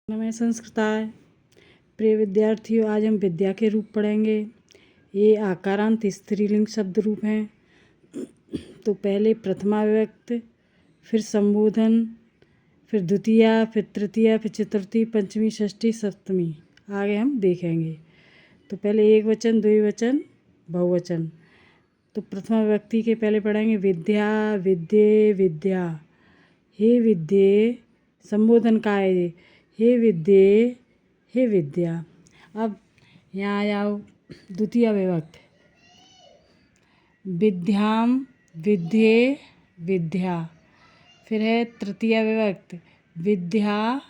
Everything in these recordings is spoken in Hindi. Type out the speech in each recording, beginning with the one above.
मैं संस्कृताय। प्रिय विद्यार्थियों, आज हम विद्या के रूप पढ़ेंगे। ये आकारांत स्त्रीलिंग शब्द रूप हैं। तो पहले प्रथमा विभक्ति, फिर संबोधन, फिर द्वितीया, फिर तृतीया, फिर चतुर्थी, पंचमी, षष्ठी, सप्तमी आगे हम देखेंगे। तो पहले एक वचन, द्विवचन, बहुवचन। तो प्रथमा विभक्ति के पहले पढ़ेंगे विद्या, विद्ये, विद्या। हे विद्ये, संबोधन का है ये। हे विद्ये, हे विद्या। अब यहाँ आ जाओ द्वितीय विभक्ति। विद्याम, विद्ये, विद्या। फिर है तृतीय विभक्ति विद्या,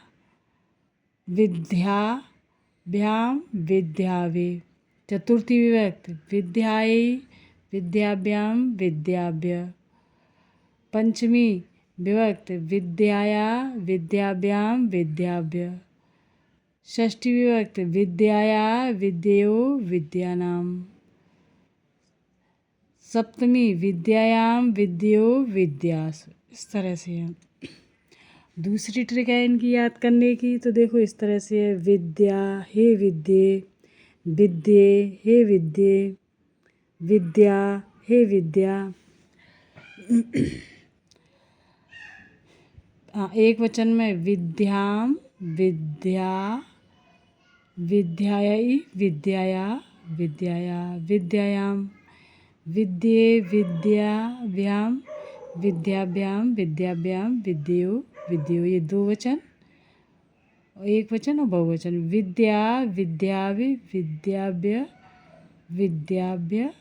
विद्याभ्याम, विद्यावे। चतुर्थी विभक्ति विद्यायै, विद्याभ्याम, विद्याभ्य। पंचमी विभक्ति विद्याया, विद्याभ्याम, विद्याभ्य। षष्ठी विभक्ति विद्याया, विद्ययो, विद्यानाम। सप्तमी विद्यायाम, विद्यो, विद्यास। इस तरह से है। दूसरी ट्रिक है इनकी याद करने की। तो देखो इस तरह से है विद्या, हे विद्ये, विद्ये, हे विद्ये, विद्या, हे विद्या। एक वचन में विद्याम, विद्या, विद्यायै, विद्याया, विद्याया, विद्यायाम। विद्ये, विद्याभ्याम, विद्याभ्याम, विद्याभ्याम, विद्यो, विद्यो। ये दो वचन, एक वचन और बहुवचन। विद्या, विद्याभि, विद्याभ्य, विद्याभ्य,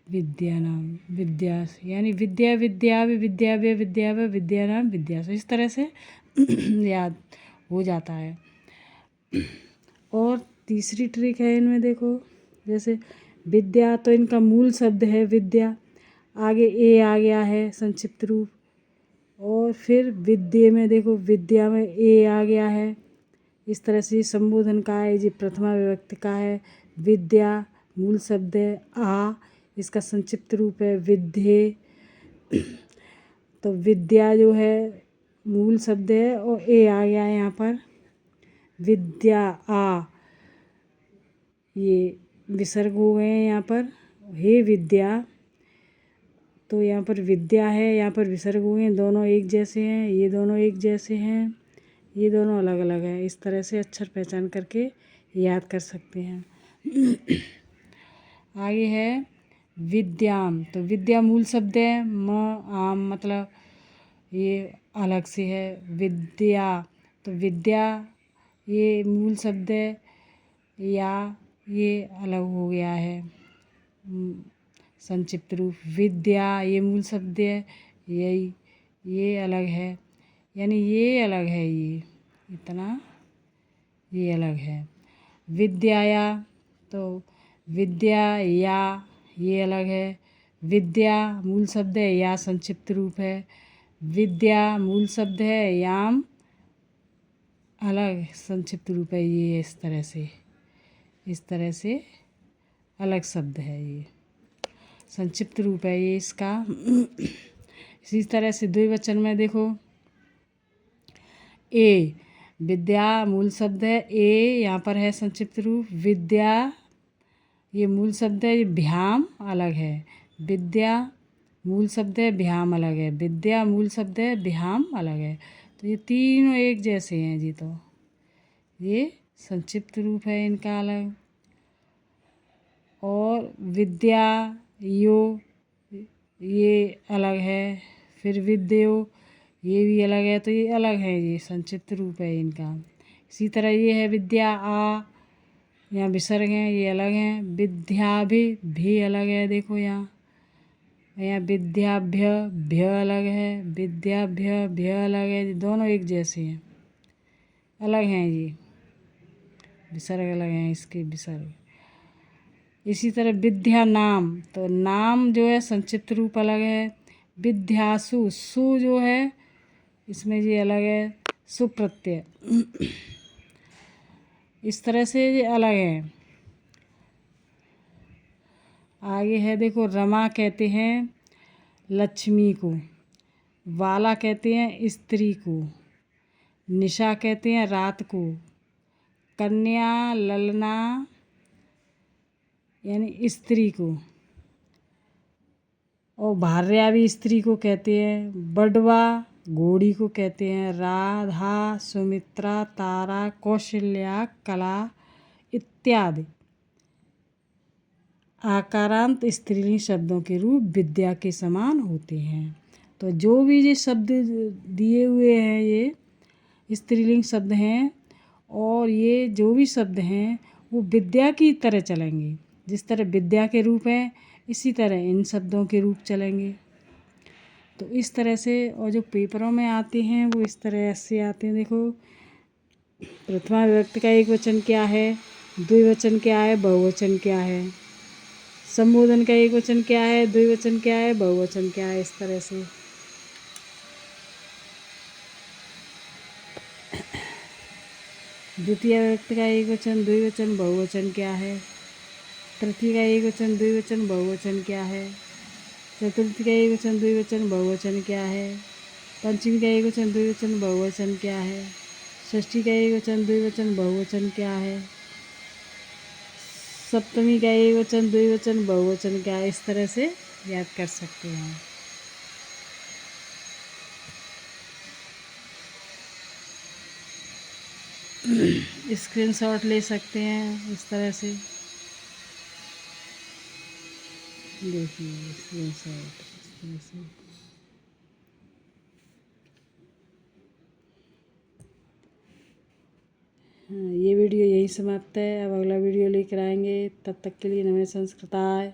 विद्यानाम, विद्यास। यानी विद्या, विद्याभि, विद्याभ्य, विद्याभ्य, विद्यानाम, विद्यास। इस तरह से याद हो जाता है। और तीसरी ट्रिक है इनमें, देखो जैसे विद्या, तो इनका मूल शब्द है विद्या, आगे ए आ गया है संक्षिप्त रूप। और फिर विद्ये में देखो विद्या में ए आ गया है। इस तरह से संबोधन का है, ये प्रथमा विभक्ति का है। विद्या मूल शब्द है आ, इसका संक्षिप्त रूप है विद्ये। तो विद्या जो है मूल शब्द है और ए आ गया है यहाँ पर। विद्या आ, ये विसर्ग हो गए हैं यहाँ पर। हे विद्या, तो यहाँ पर विद्या है, यहाँ पर विसर्ग हुए हैं। दोनों एक जैसे हैं, ये दोनों एक जैसे हैं, ये दोनों अलग अलग हैं। इस तरह से अक्षर पहचान करके याद कर सकते हैं। आगे है विद्याम। तो विद्या मूल शब्द है, म आम मतलब ये अलग से है। विद्या, तो विद्या ये मूल शब्द है, या ये अलग हो गया है संक्षिप्त रूप। विद्या ये मूल शब्द है, यही ये अलग है, यानी ये अलग है, ये इतना ये अलग है। विद्याया, तो विद्या या ये अलग है। विद्या मूल शब्द है, या संक्षिप्त रूप है। विद्या मूल शब्द है, याम अलग संक्षिप्त रूप है। ये इस तरह से अलग शब्द है, ये संक्षिप्त रूप है ये इसका। इसी तरह से द्विवचन में देखो ए, विद्या मूल शब्द है, ए यहाँ पर है संक्षिप्त रूप। विद्या ये मूल शब्द है, भ्याम अलग है। विद्या मूल शब्द है, भ्याम अलग है। विद्या मूल शब्द है, भ्याम अलग है। तो ये तीनों एक जैसे हैं जी। तो ये संक्षिप्त रूप है इनका अलग। और विद्या यो ये अलग है। फिर विद्यो ये भी अलग है। तो ये अलग है, ये संक्षिप्त रूप है इनका। इसी तरह ये है विद्या आ, यहाँ विसर्ग हैं, ये अलग हैं। विद्या भी अलग है, देखो यहाँ विद्याभ्य भ्य अलग है, विद्याभ्य भ्य अलग है। दोनों एक जैसे हैं, अलग हैं, ये विसर्ग अलग हैं, इसके विसर्ग। इसी तरह विद्या नाम, तो नाम जो है संक्षिप्त रूप अलग है। विद्यासु, सु जो है इसमें ये अलग है, सुप्रत्यय। इस तरह से ये अलग है। आगे है देखो रमा कहते हैं लक्ष्मी को, वाला कहते हैं स्त्री को, निशा कहते हैं रात को। कन्या ललना यानी स्त्री को। और भार्या भी स्त्री को कहते हैं। बड़वा घोड़ी को कहते हैं। राधा सुमित्रा तारा कौशल्या कला इत्यादि आकारांत स्त्रीलिंग शब्दों के रूप विद्या के समान होते हैं। तो जो भी ये शब्द दिए हुए हैं ये स्त्रीलिंग शब्द हैं, और ये जो भी शब्द हैं वो विद्या की तरह चलेंगे। जिस तरह विद्या के रूप हैं इसी तरह इन शब्दों के रूप चलेंगे। तो इस तरह से, और जो पेपरों में आते हैं वो इस तरह से आते हैं। देखो, प्रथमा विभक्ति का एक वचन क्या है, द्विवचन क्या है, बहुवचन क्या है, संबोधन का एक वचन क्या है, द्विवचन क्या है, बहुवचन क्या है, इस तरह से। द्वितीय विभक्ति का एक वचन द्विवचन बहुवचन क्या है, तृतीय का एक वचन द्विवचन बहुवचन क्या है, चतुर्थी का एक वचन द्विवचन बहुवचन क्या है, पंचमी का एक वचन द्विवचन बहुवचन क्या है, षष्ठी का एक वचन द्विवचन बहुवचन क्या है, सप्तमी का एक वचन द्विवचन बहुवचन क्या है। इस तरह से याद कर सकते हैं। स्क्रीनशॉट ले सकते हैं इस तरह से। देखिए स्क्रीनशॉट इस तरह से। हाँ, ये वीडियो यही समाप्त है। अब अगला वीडियो लेकर आएंगे। तब तक के लिए नमः संस्कृताय।